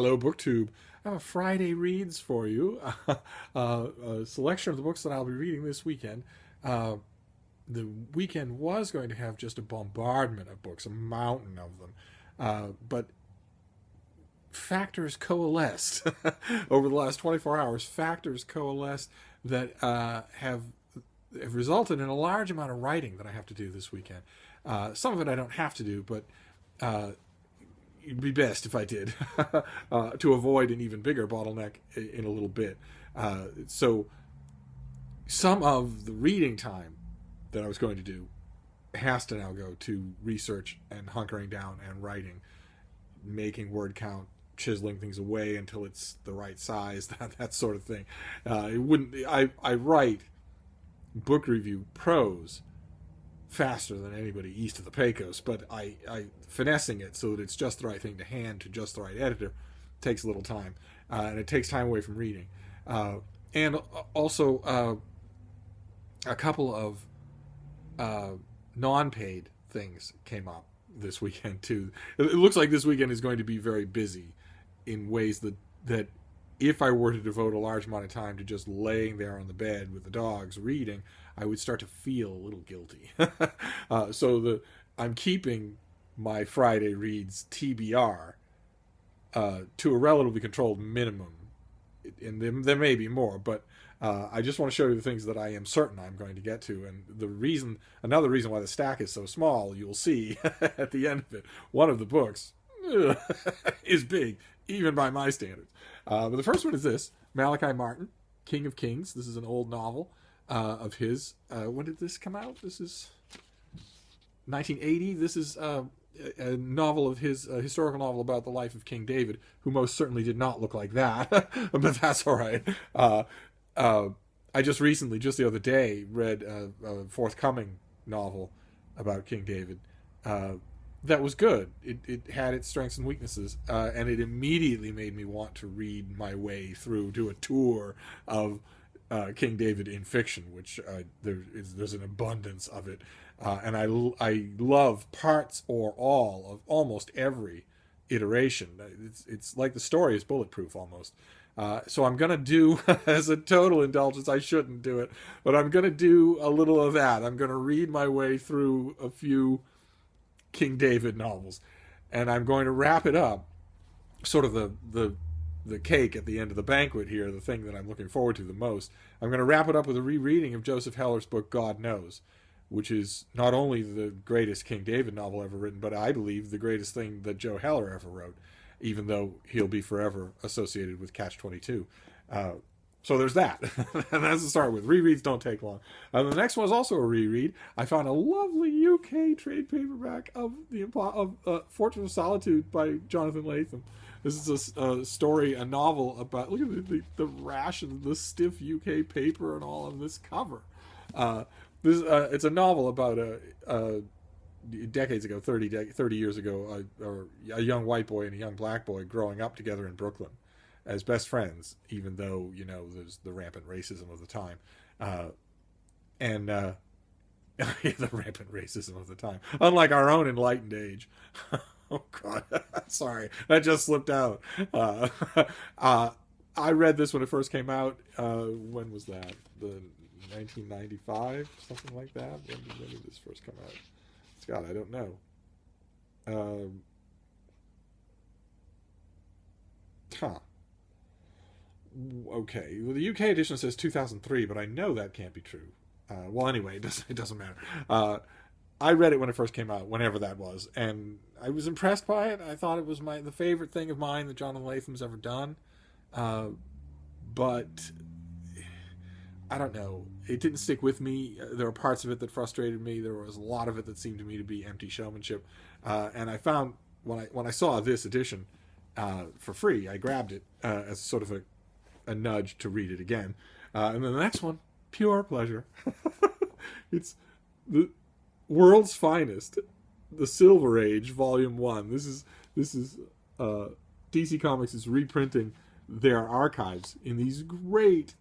Hello, BookTube. I have a Friday reads for you. A selection of the books that I'll be reading this weekend. Uh, the weekend was going to have just a bombardment of books, a mountain of them. But factors coalesced over the last 24 hours. Factors coalesced that have resulted in a large amount of writing that I have to do this weekend. Some of it I don't have to do, but it'd be best if I did to avoid an even bigger bottleneck in a little bit. So some of the reading time that I was going to do has to now go to research and hunkering down and writing, making word count, chiseling things away until it's the right size, that sort of thing. It wouldn't. I write book review prose faster than anybody east of the Pecos, but I finessing it so that it's just the right thing to hand to just the right editor takes a little time, and it takes time away from reading. And also a couple of non-paid things came up this weekend too. It looks like this weekend is going to be very busy in ways that if I were to devote a large amount of time to just laying there on the bed with the dogs reading, I would start to feel a little guilty. I'm keeping my Friday reads TBR to a relatively controlled minimum, and there may be more, but I just want to show you the things that I am certain I'm going to get to. And another reason why the stack is so small, you'll see at the end of it. One of the books is big, even by my standards. But the first one is this: Malachi Martin, King of Kings. This is an old novel of his. When did this come out? This is 1980. This is a novel of his, a historical novel about the life of King David, who most certainly did not look like that, but that's all right. I just recently, just the other day, read a forthcoming novel about King David that was good. It had its strengths and weaknesses, and it immediately made me want to read my way through to a tour of King David in fiction, which there's an abundance of it, and I love parts or all of almost every iteration. It's like the story is bulletproof almost. So I'm going to do, as a total indulgence, I shouldn't do it, but I'm going to do a little of that. I'm going to read my way through a few King David novels, and I'm going to wrap it up, sort of the cake at the end of the banquet here, the thing that I'm looking forward to the most. I'm going to wrap it up with a rereading of Joseph Heller's book, God Knows, which is not only the greatest King David novel ever written, but I believe the greatest thing that Joe Heller ever wrote, even though he'll be forever associated with Catch-22. So there's that. And that's to start with. Rereads don't take long. The next one is also a reread. I found a lovely UK trade paperback of Fortress of Solitude by Jonathan Latham. This is a story, a novel about, look at the rash and the stiff UK paper and all on this cover. It's a novel about decades ago, 30 years ago, a young white boy and a young black boy growing up together in Brooklyn as best friends, even though, there's the rampant racism of the time. The rampant racism of the time. Unlike our own enlightened age. Oh, God. Sorry. That just slipped out. I read this when it first came out. When was that? The 1995? Something like that? When did this first come out? Scott, I don't know. Okay. Well, the UK edition says 2003, but I know that can't be true. Well, anyway, it doesn't matter. I read it when it first came out, whenever that was, and I was impressed by it. I thought it was the favorite thing of mine that Jonathan Latham's ever done. But I don't know. It didn't stick with me. There were parts of it that frustrated me. There was a lot of it that seemed to me to be empty showmanship. And I found when I saw this edition for free, I grabbed it as sort of a nudge to read it again. And then the next one, pure pleasure. It's the World's Finest, The Silver Age, Volume 1. This is DC Comics is reprinting their archives in these great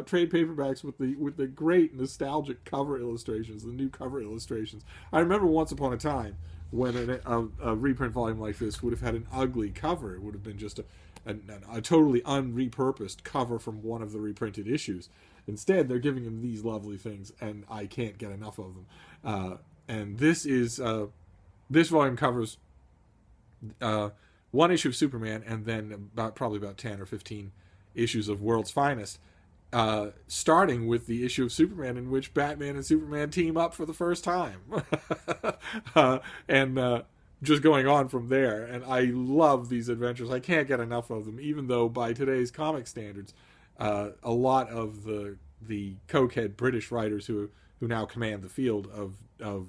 trade paperbacks with the great nostalgic cover illustrations, the new cover illustrations. I remember once upon a time when a reprint volume like this would have had an ugly cover. It would have been just a totally unrepurposed cover from one of the reprinted issues. Instead, they're giving him these lovely things, and I can't get enough of them. And this volume covers one issue of Superman, and then probably about 10 or 15 issues of World's Finest, starting with the issue of Superman in which Batman and Superman team up for the first time. And just going on from there. And I love these adventures. I can't get enough of them, even though by today's comic standards, a lot of the cokehead British writers who now command the field of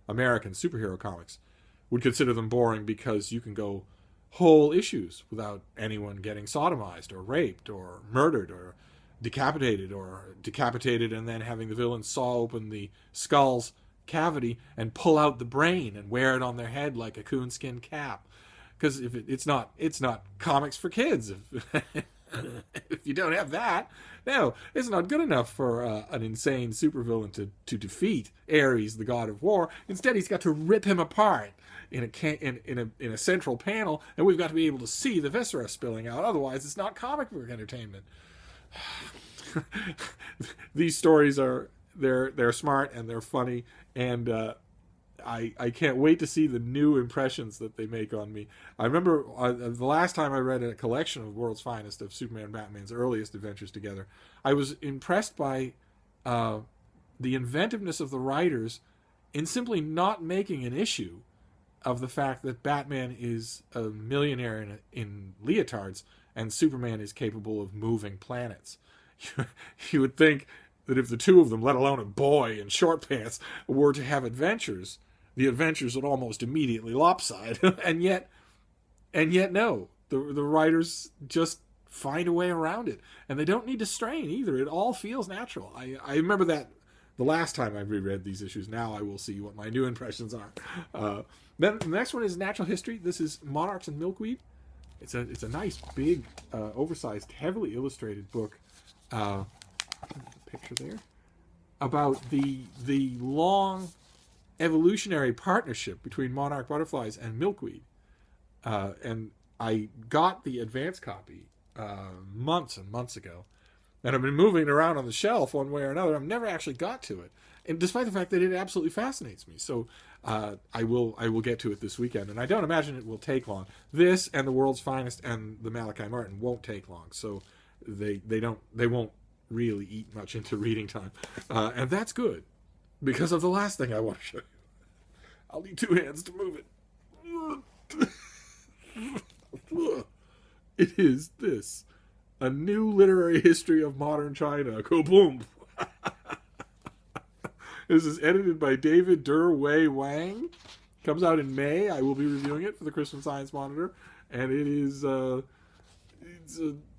American superhero comics would consider them boring, because you can go whole issues without anyone getting sodomized or raped or murdered or decapitated and then having the villain saw open the skull's cavity and pull out the brain and wear it on their head like a coonskin cap. Because if it's not comics for kids. If you don't have that, no, it's not good enough for an insane supervillain to defeat Ares, the god of war. Instead, he's got to rip him apart in a central panel, and we've got to be able to see the viscera spilling out. Otherwise, it's not comic book entertainment. These stories they're smart and they're funny, and I can't wait to see the new impressions that they make on me. I remember the last time I read a collection of World's Finest of Superman and Batman's earliest adventures together, I was impressed by the inventiveness of the writers in simply not making an issue of the fact that Batman is a millionaire in leotards and Superman is capable of moving planets. You would think that if the two of them, let alone a boy in short pants, were to have adventures, the adventures would almost immediately lopside. and yet no. The writers just find a way around it. And they don't need to strain either. It all feels natural. I remember that the last time I reread these issues. Now I will see what my new impressions are. Then the next one is Natural History. This is Monarchs and Milkweed. It's a nice, big, oversized, heavily illustrated book. Picture there, about the long evolutionary partnership between Monarch Butterflies and Milkweed. And I got the advance copy months and months ago, and I've been moving it around on the shelf one way or another. I've never actually got to it, and despite the fact that it absolutely fascinates me. So I will get to it this weekend, and I don't imagine it will take long. This and the World's Finest and the Malachi Martin won't take long, so they won't really eat much into reading time, and that's good, because of the last thing I want to show you. I'll need two hands to move it. It is this, A New Literary History of Modern China. Kaboom! This is edited by David Wei Wang. Comes out in May. I will be reviewing it for the Christian Science Monitor, and it is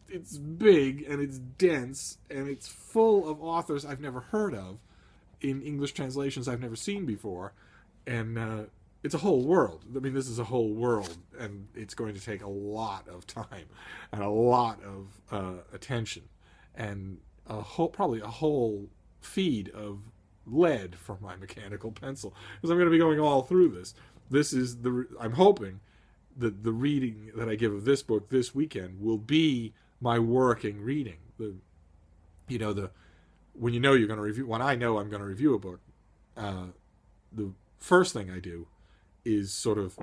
it's big and it's dense and it's full of authors I've never heard of in English translations I've never seen before, and it's a whole world. I mean, this is a whole world, and it's going to take a lot of time and a lot of attention and probably a whole feed of lead from my mechanical pencil, because I'm going to be going all through this. I'm hoping that the reading that I give of this book this weekend will be my working reading. When you're going to review, when I know I'm going to review a book, the first thing I do is sort of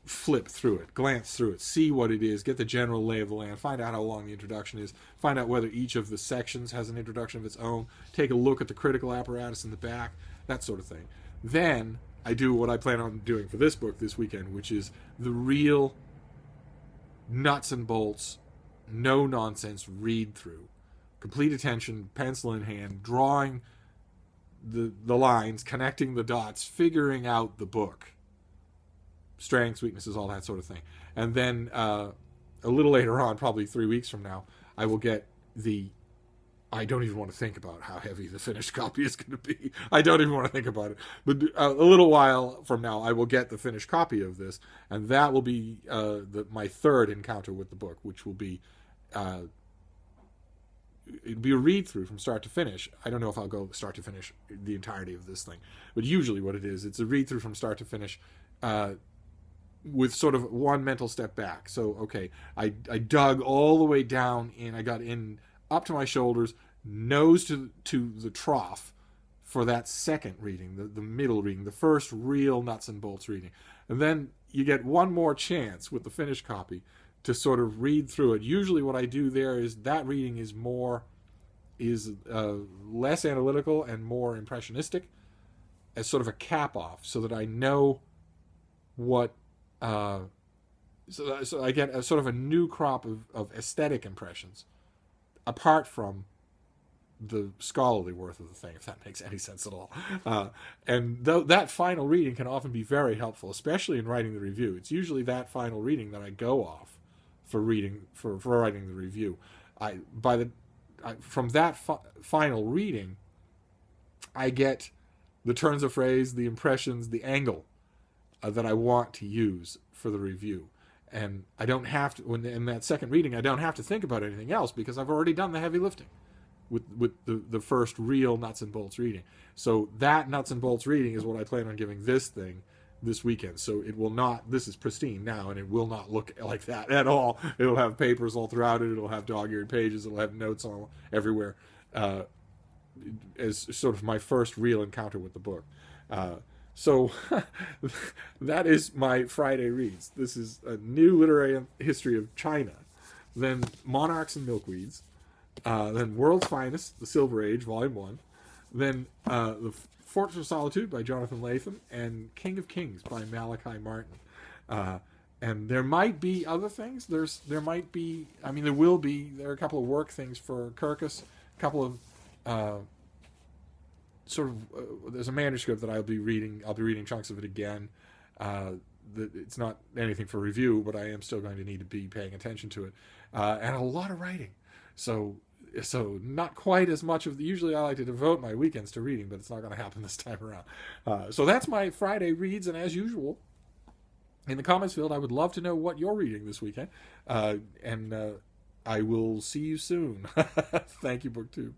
flip through it, glance through it, see what it is, get the general lay of the land, find out how long the introduction is, find out whether each of the sections has an introduction of its own, take a look at the critical apparatus in the back, that sort of thing. Then I do what I plan on doing for this book this weekend, which is the real nuts and bolts, no nonsense read through. Complete attention, pencil in hand, drawing the lines, connecting the dots, figuring out the book. Strengths, weaknesses, all that sort of thing. And then a little later on, probably 3 weeks from now, I will get I don't even want to think about how heavy the finished copy is going to be. I don't even want to think about it. But a little while from now, I will get the finished copy of this, and that will be my third encounter with the book, which will be it'd be a read through from start to finish. I don't know if I'll go start to finish the entirety of this thing, but usually what it is, it's a read through from start to finish, with sort of one mental step back. So okay, I dug all the way down and I got in up to my shoulders, nose to the trough for that second reading, the middle reading, the first real nuts and bolts reading. And then you get one more chance with the finished copy to sort of read through it. Usually what I do there is that reading is less analytical and more impressionistic as sort of a cap off, so that I know what so I get a sort of a new crop of aesthetic impressions apart from the scholarly worth of the thing, if that makes any sense at all. And that final reading can often be very helpful, especially in writing the review. It's usually that final reading that I go off for writing the review. From that final reading, I get the turns of phrase, the impressions, the angle that I want to use for the review. And I don't have to, in that second reading, I don't have to think about anything else because I've already done the heavy lifting with the first real nuts and bolts reading. So that nuts and bolts reading is what I plan on giving this thing this weekend. So it will not, this is pristine now, and it will not look like that at all. It'll have papers all throughout it. It'll have dog-eared pages. It'll have notes all everywhere, as sort of my first real encounter with the book. So that is my Friday reads. This is a new literary history of China, then Monarchs and Milkweeds, then World's Finest, The Silver Age, Volume 1, then The Fortress of Solitude by Jonathan Latham, and King of Kings by Malachi Martin. And there might be other things. There are a couple of work things for Kirkus, a couple of there's a manuscript that I'll be reading chunks of it again. It's not anything for review, but I am still going to need to be paying attention to it. And a lot of writing. So not quite as much of usually I like to devote my weekends to reading, but it's not going to happen this time around. So that's my Friday reads, and as usual, in the comments field, I would love to know what you're reading this weekend. And I will see you soon. Thank you, BookTube.